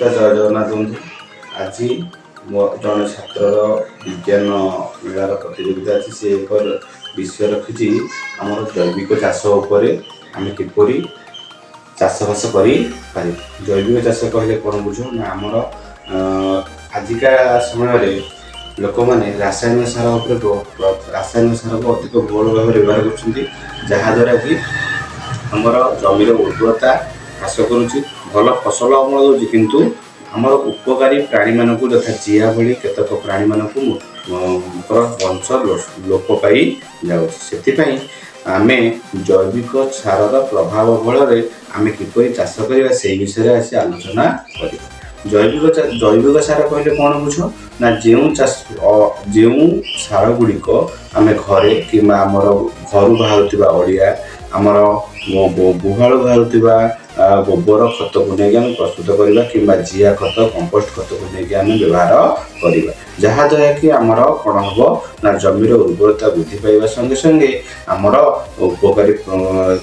नमस्कार जय जगन्नाथ बंधु। आज जड़े छात्र विज्ञान मेलार प्रतियोगिता अच्छी से एक विषय रखी आम जैविक चाष आम किपरि चाषबास कर जैविक चाष कहले कौन बुझ ना आमर आजिका समय लोक मैंने रासायनिक सार रासायनिक सार को अधिक बहुल भाव व्यवहार करद्वारा कि आमर जमीर उर्वरता ह्रास करुच्ची भल फसल अमल होगी किंतु आमर उपकारी प्राणी मानक यथा जिया भली केतक प्राणी मानक वंश लोप पाई जाऊँगी आम जैविक सार प्रभाव बल आम किपरि चाष करवा से विषय आसी आलोचना कर जैविक सार कहले कौन बुझ ना जो सार गुड़िक आम घरे कि आमर घर बाहर अड़िया आमर गुहाल बाहर गोबर खत को लेकिन प्रस्तुत करवा कि जिया खत कंपोस्ट खत को लेकिन व्यवहार करवा जहाद्वारा कि आमर कौन हम ना जमीर उर्वरता वृद्धि पाइबा संगे संगे आमर उपकारी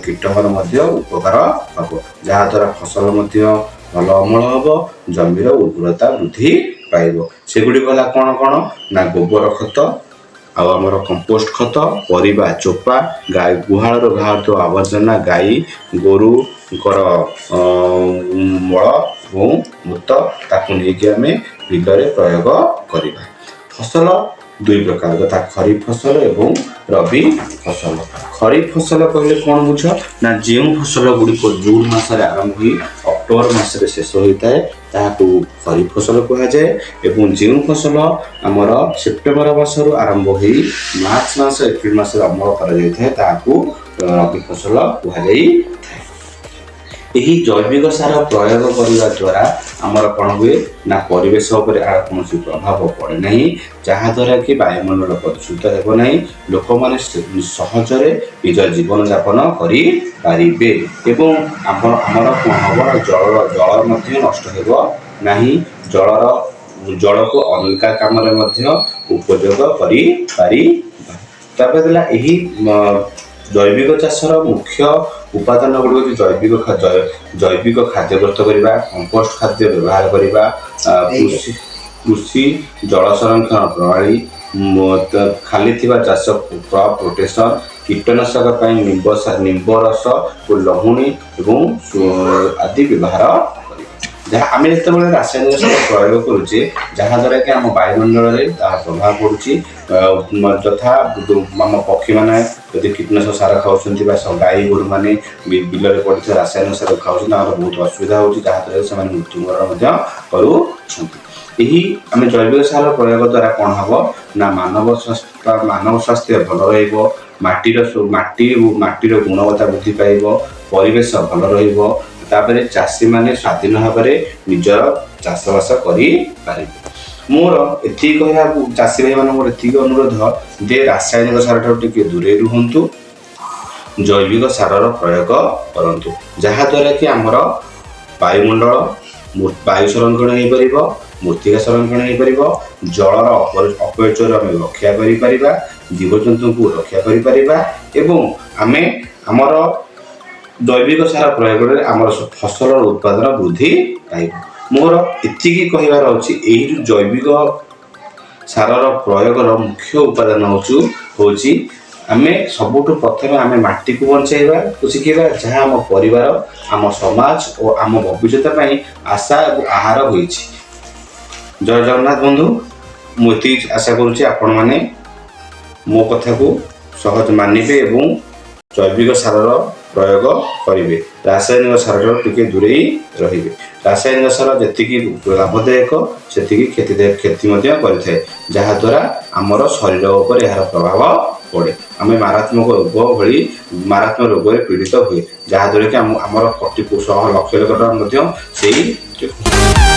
कीटकर उपकार हम जहाद्वारा फसल भल अमल हम जमीर उर्वरता वृद्धि पाइब सेगुड़ी गला कौन कौन ना गोबर खत आमर कंपोस्ट खत परिबा चोपा गाय गुहाल बाहर आवर्जना गाई गोरु मल और मूत ताकू नहीं आम बिलरे प्रयोग करवा फसल दुई प्रकार तथा खरीफ फसल एवं रबी फसल खरीफ फसल कहले कौन बुझ ना जो फसल गुड़िक जून मसरे आरंभ हुई अक्टोबर मसरे शेष होता है ताकू खरीफ फसल कहुए एवं जो फसल आमर सेप्टेम्बर मासरू आरंभ हो मार्च मास एप्रिल मास अमल कर रबी फसल कहुए यही जैविक सार प्रयोग करने द्वारा आमर कौन हुए ना परिवेश कौन प्रभाव पड़े ना जहाद्वारा कि वायुमंडल प्रदूषित होना लोक मैंने सहजरे निज जीवन यापन करें आमर कौन हम जल नष्ट होना जल को अलग काम उपयोग कर जैविक चाषर मुख्य उपादान गुड़िक जैविक खाद्य प्रस्तुत करवा कंपोस्ट खाद्य व्यवहार करवा कृषि जल संरक्षण प्रणाली खाली चाष क्रॉप रोटेशन कीटनाशक निंब रस और लहुणी आदि व्यवहार जहाँ आम जो रासायनिक सार प्रयोग करुचे जहाद्वारा कि आम वायुमंडल प्रभाव पड़ुची तथा आम पक्षी मैंने यदि कीटनाशक सार खाऊँ गाई गोरु मैंने बिलरे पड़े रासायनिक सार खाऊँ बहुत असुविधा हो जहाद्वारा से मृत्युवरण आम जैविक सार प्रयोग द्वारा कौन हम ना मानव स्वास्थ्य भल माटीर गुणवत्ता वृद्धि पाइब परिवेश भल रही चाषी मैंने स्वाधीन भाव में निजर चाषबास कर मोर एति कहया चाषी भाई मान अनुरोध जे रासायनिक सार टे दूरे रुहतु जैविक सार प्रयोग करूँ जहाद्वारा कि आमर वायुमंडल वायु संरक्षण हो पार मृत्तिका संरक्षण हो पार जलर अपव्यय आम रक्षा कर जीवजंतु को रक्षा कर आम आमर जैविक सार प्रयोग आमर फसल उत्पादन वृद्धि पाइब मोर एति कहबार अच्छी यही जैविक सार प्रयोग मुख्य उपादान हूँ आम सबुठ प्रथम आम माटी को बचाइबा शिखा जहाँ आम परिवार आम समाज और आम भविष्य आशा और आहार हो जय जगन्नाथ बंधु मुझे आशा करुँच आपण मैंने मो कथा को सहज मानिबे एवं जैविक सार प्रयोग करेंगे रासायनिक सार टिके दूरे रे रासायनिक सार जी लाभदायक से क्षति करें जहाद्वारा आमर शरीर उपर यार प्रभाव पड़े आम मारात्मक रोग भली मारात्मक रोग पीड़ित हुए जहाद्वारा कि आमर 100 लक्ष टका